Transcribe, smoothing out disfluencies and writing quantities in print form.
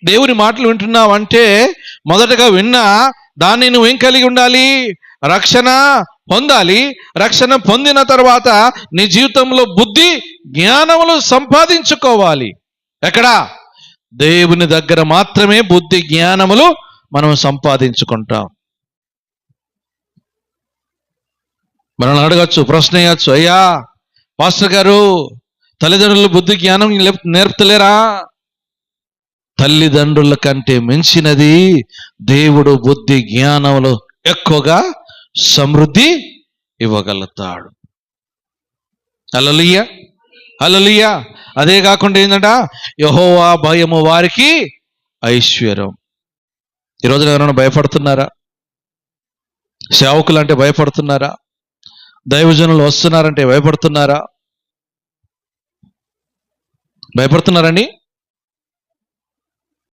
దేవుని మాటలు వింటున్నావు అంటే మొదటగా విన్నా దాన్ని నువ్వేం కలిగి ఉండాలి? రక్షణ పొందాలి. రక్షణ పొందిన తర్వాత నీ జీవితంలో బుద్ధి జ్ఞానములు సంపాదించుకోవాలి. ఎక్కడా? దేవుని దగ్గర మాత్రమే బుద్ధి జ్ఞానములు మనం సంపాదించుకుంటాం. మనల్ని అడగచ్చు, ప్రశ్న వేయచ్చు, అయ్యా పాస్టర్ గారు తల్లిదండ్రులు బుద్ధి జ్ఞానం నేర్పుతలేరా? తల్లిదండ్రుల కంటే మించినది దేవుడు బుద్ధి జ్ఞానములు ఎక్కువగా సమృద్ధి ఇవ్వగలుగుతాడు. హల్లెలూయా, హల్లెలూయా. అదే కాకుండా ఏంటంట, యెహోవా భయము వారికి ఐశ్వర్యం. ఈరోజు ఎవరైనా భయపడుతున్నారా? సేవకులు అంటే భయపడుతున్నారా? దైవజనులు వస్తున్నారంటే భయపడుతున్నారా? భయపడుతున్నారండి?